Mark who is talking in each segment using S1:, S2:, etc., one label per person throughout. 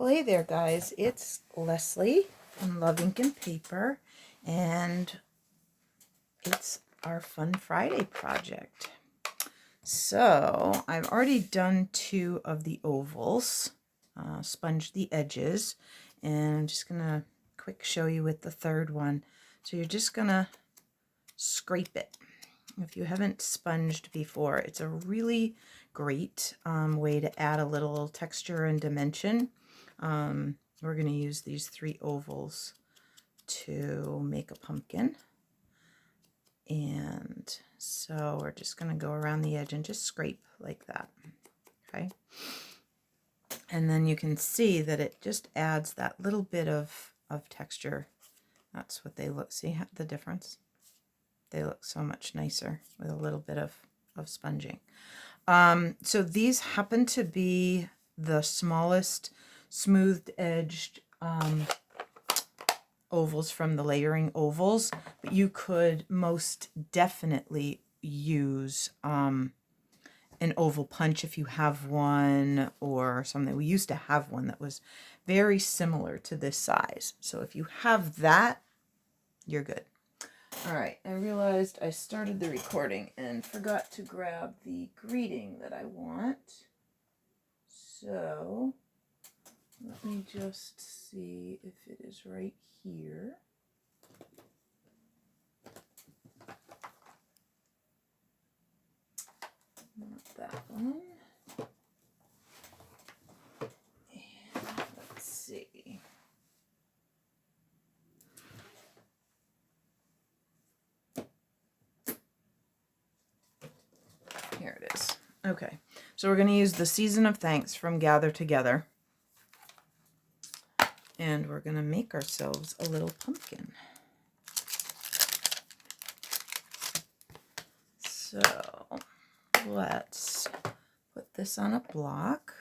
S1: Well, hey there, guys. It's Leslie from LuvINK&Paper, and it's our Fun Friday project. So I've already done 2 of the ovals, sponged the edges, and I'm just going to quick show you with the 3rd one. So you're just going to scrape it. If you haven't sponged before, it's a really great way to add a little texture and dimension. We're going to use these 3 ovals to make a pumpkin. And so we're just going to go around the edge and just scrape like that. Okay. And then you can see that it just adds that little bit of texture. That's what they look. See the difference? They look so much nicer with a little bit of sponging. So these happen to be the smallest smoothed edged ovals from the layering ovals, but you could most definitely use an oval punch if you have one or something. We used to have one that was very similar to this size. So if you have that, you're good. All right, I realized I started the recording and forgot to grab the greeting that I want. So let me just see if it is right here. Not that one. And let's see. Here it is. Okay, so we're going to use the Season of Thanks from Gather Together. And we're going to make ourselves a little pumpkin. So let's put this on a block.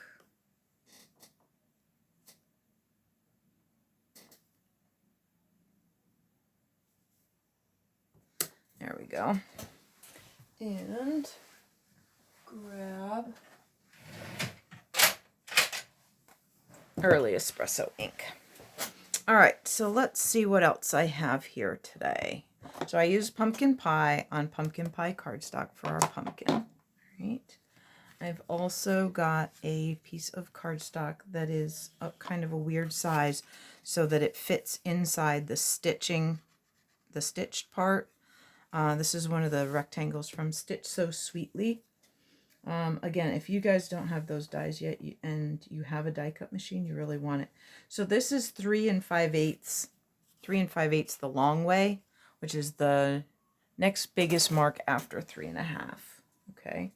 S1: There we go. And grab early espresso ink. All right, so let's see what else I have here today. So I used pumpkin pie on pumpkin pie cardstock for our pumpkin. Right. I've also got a piece of cardstock that is a kind of a weird size so that it fits inside the stitching, the stitched part. This is one of the rectangles from Stitch So Sweetly. Again, if you guys don't have those dies yet and you have a die cut machine, you really want it. So this is 3 5/8, 3 5/8 the long way, which is the next biggest mark after 3 1/2. Okay,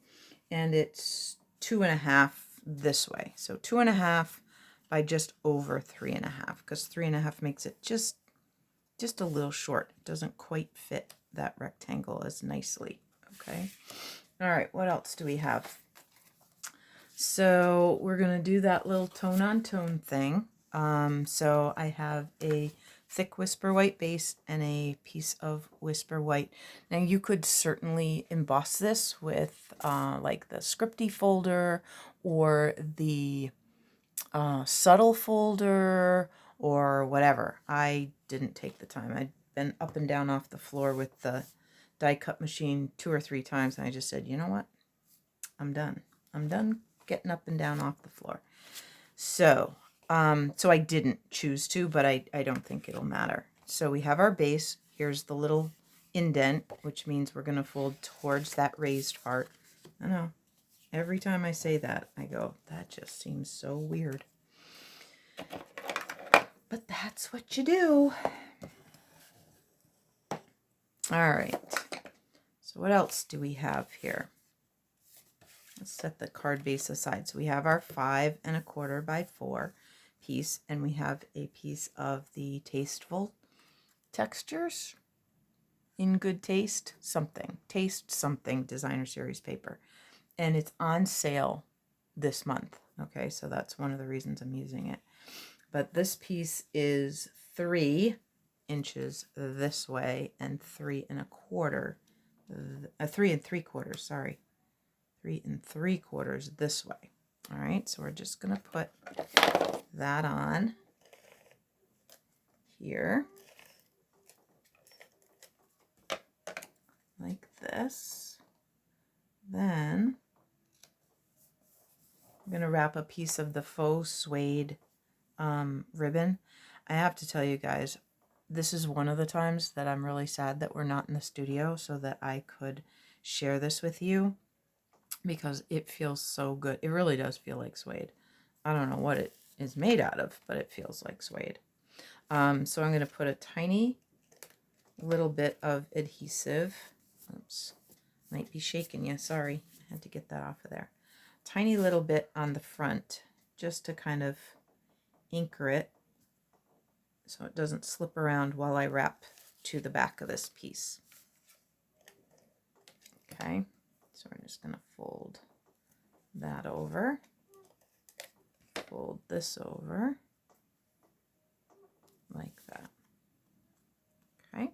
S1: and it's 2 1/2 this way. So 2 1/2 by just over 3 1/2, because 3 1/2 makes it just a little short. It doesn't quite fit that rectangle as nicely. Okay. All right, what else do we have? So we're going to do that little tone on tone thing. So I have a thick Whisper White base and a piece of Whisper White. Now you could certainly emboss this with like the Scripty folder or the subtle folder or whatever. I didn't take the time. I'd been up and down off the floor with the die cut machine 2 or 3 times, and I just said, you know what? I'm done. I'm done getting up and down off the floor. So, so I didn't choose to, but I don't think it'll matter. So we have our base. Here's the little indent, which means we're going to fold towards that raised part. I know. Every time I say that, I go, that just seems so weird. But that's what you do. All right. So what else do we have here? Let's set the card base aside. So we have our 5 1/4 by 4 piece, and we have a piece of the Tasteful Textures in Good Taste something. Taste something designer series paper. And it's on sale this month. Okay, so that's one of the reasons I'm using it. But this piece is 3 inches this way and 3 1/4, 3 3/4, sorry. 3 3/4 this way. All right, so we're just going to put that on here like this. Then I'm going to wrap a piece of the faux suede ribbon. I have to tell you guys, this is one of the times that I'm really sad that we're not in the studio so that I could share this with you, because it feels so good. It really does feel like suede. I don't know what it is made out of, but it feels like suede. So I'm going to put a tiny little bit of adhesive. Oops, might be shaking you. Sorry, I had to get that off of there. Tiny little bit on the front just to kind of anchor it so it doesn't slip around while I wrap to the back of this piece. Okay, so we're just going to fold that over, fold this over like that. Okay,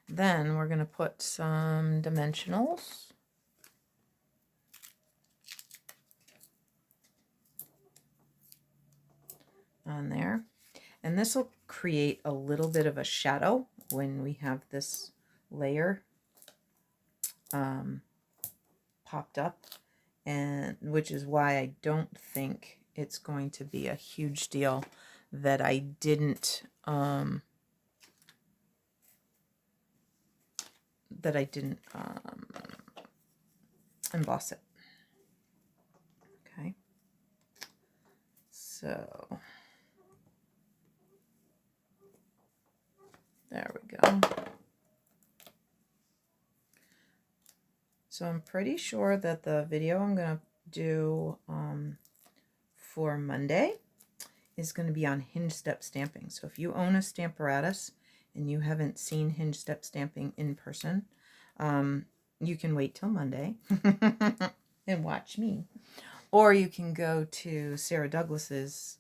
S1: then we're going to put some dimensionals on there, and this will create a little bit of a shadow when we have this layer popped up, and which is why I don't think it's going to be a huge deal that I didn't emboss it. Okay, so there we go. So I'm pretty sure that the video I'm going to do for Monday is going to be on hinge step stamping. So if you own a Stamparatus and you haven't seen hinge step stamping in person, you can wait till Monday and watch me. Or you can go to Sarah Douglas's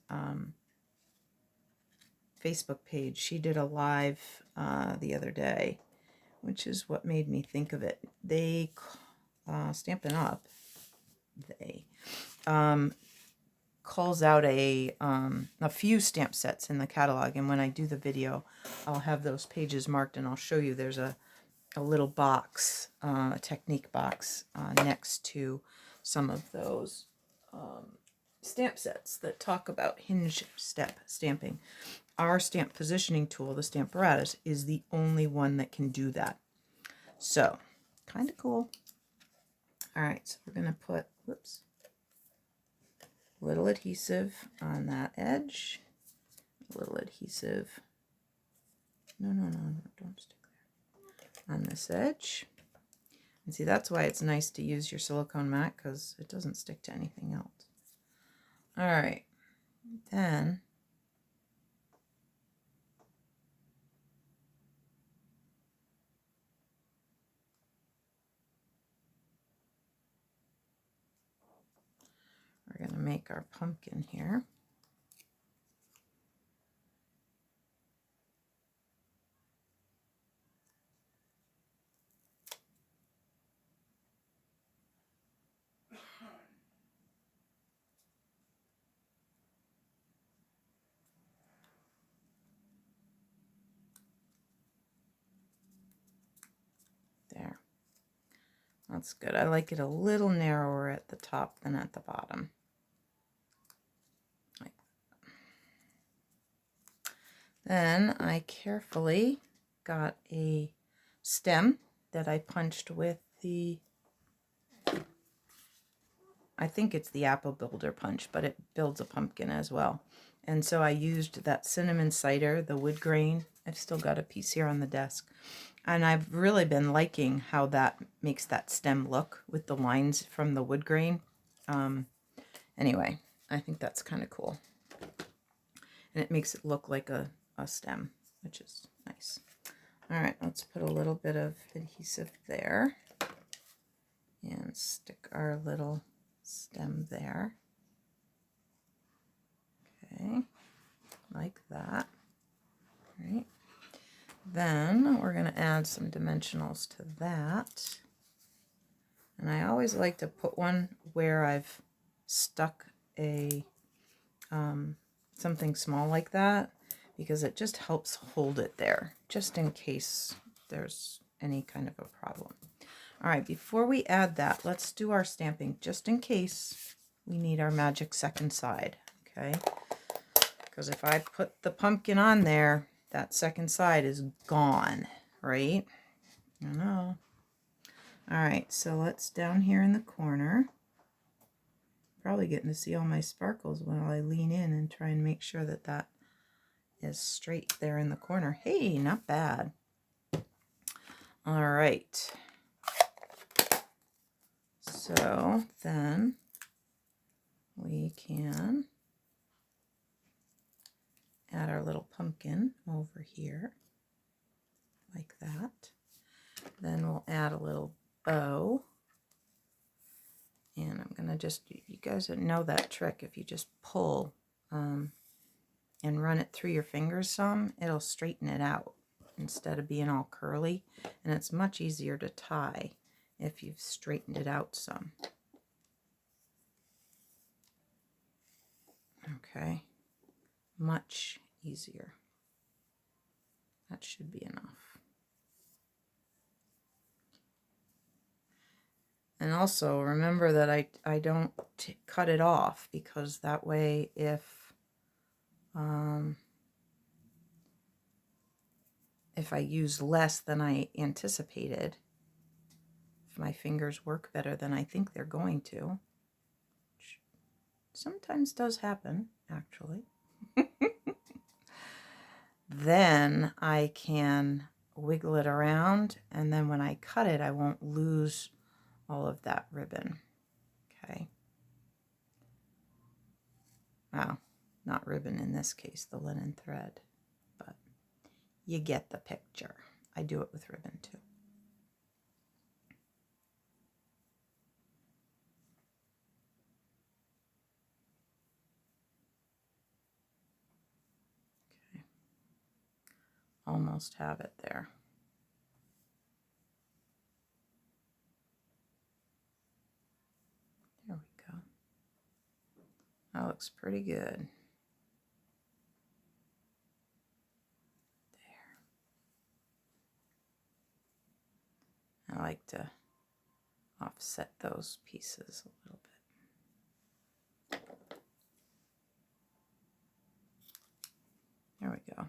S1: Facebook page. She did a live the other day, which is what made me think of it. They Stampin' Up, they calls out a few stamp sets in the catalog, and when I do the video, I'll have those pages marked, and I'll show you there's a little box, a technique box next to some of those stamp sets that talk about hinge step stamping. Our stamp positioning tool, the Stamparatus, is the only one that can do that. So, kind of cool. All right, so we're going to put, whoops, a little adhesive on that edge, a little adhesive, no, don't stick there, on this edge. And see, that's why it's nice to use your silicone mat, because it doesn't stick to anything else. All right, then we're going to make our pumpkin here. There. That's good. I like it a little narrower at the top than at the bottom. Then I carefully got a stem that I punched with the, I think it's the Apple Builder punch, but it builds a pumpkin as well. And so I used that cinnamon cider, the wood grain. I've still got a piece here on the desk. And I've really been liking how that makes that stem look with the lines from the wood grain. Anyway, I think that's kind of cool. And it makes it look like a stem, which is nice. All right, let's put a little bit of adhesive there and stick our little stem there. Okay, like that. All right. Then we're going to add some dimensionals to that. And I always like to put one where I've stuck a something small like that, because it just helps hold it there, just in case there's any kind of a problem. All right, before we add that, let's do our stamping, just in case we need our magic second side, okay? Because if I put the pumpkin on there, that second side is gone, right? I know. All right, so let's down here in the corner. Probably getting to see all my sparkles while I lean in and try and make sure that that is straight there in the corner. Hey, not bad. All right. So then we can add our little pumpkin over here like that. Then we'll add a little bow. And I'm going to just, you guys know that trick, if you just pull and run it through your fingers some, it'll straighten it out instead of being all curly. And it's much easier to tie if you've straightened it out some. Okay, much easier. That should be enough. And also remember that I don't cut it off, because that way if I use less than I anticipated, if my fingers work better than I think they're going to, which sometimes does happen actually, then I can wiggle it around, and then when I cut it I won't lose all of that ribbon. Okay. Wow, not ribbon in this case, the linen thread, but you get the picture. I do it with ribbon too. Okay. Almost have it there. There we go. That looks pretty good. There. I like to offset those pieces a little bit. There we go.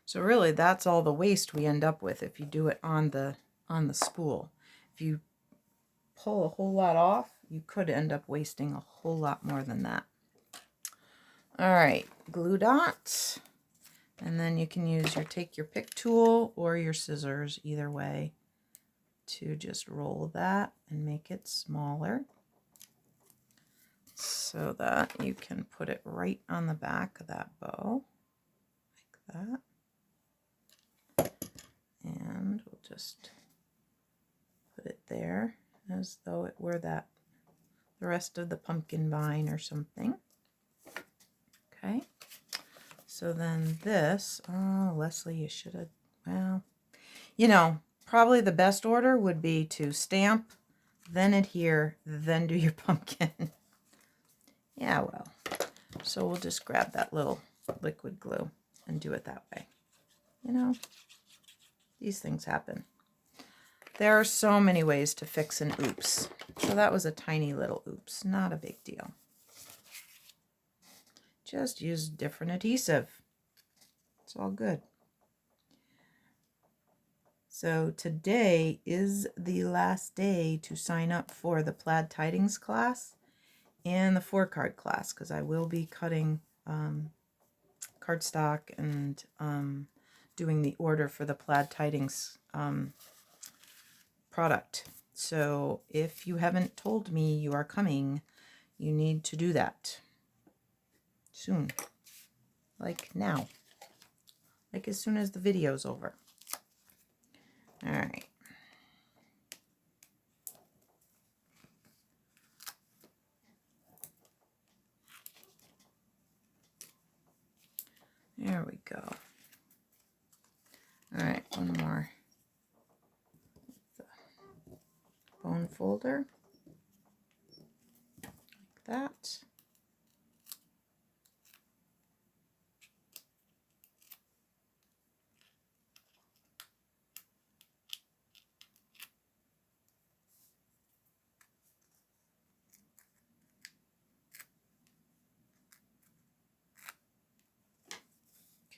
S1: So really that's all the waste we end up with if you do it on the spool. If you pull a whole lot off, you could end up wasting a whole lot more than that. All right, glue dots, and then you can use take your pick tool or your scissors, either way, to just roll that and make it smaller so that you can put it right on the back of that bow like that. And we'll just put it there as though it were the rest of the pumpkin vine or something. Okay, so then this, oh, Leslie, you should have, well, you know, probably the best order would be to stamp, then adhere, then do your pumpkin. Yeah, well, so we'll just grab that little liquid glue and do it that way. You know, these things happen. There are so many ways to fix an oops. So that was a tiny little oops, not a big deal. Just use different adhesive. It's all good. So today is the last day to sign up for the plaid tidings class and the 4-card class, because I will be cutting cardstock and doing the order for the plaid tidings product. So if you haven't told me you are coming, you need to do that soon, like now, like as soon as the video's over. All right. There we go. All right, one more. The bone folder, like that.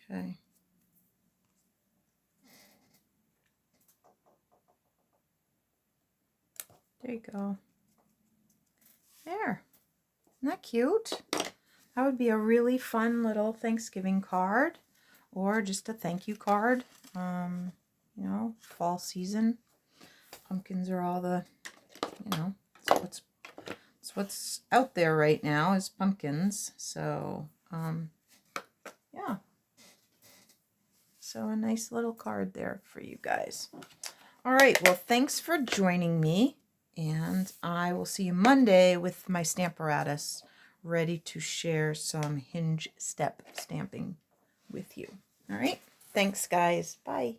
S1: Okay. There you go. There. Isn't that cute? That would be a really fun little Thanksgiving card, or just a thank you card. You know, fall season. Pumpkins are all the, you know, it's what's out there right now is pumpkins. So, yeah. So a nice little card there for you guys. All right. Well, thanks for joining me. And I will see you Monday with my Stamparatus ready to share some hinge step stamping with you. All right. Thanks, guys. Bye.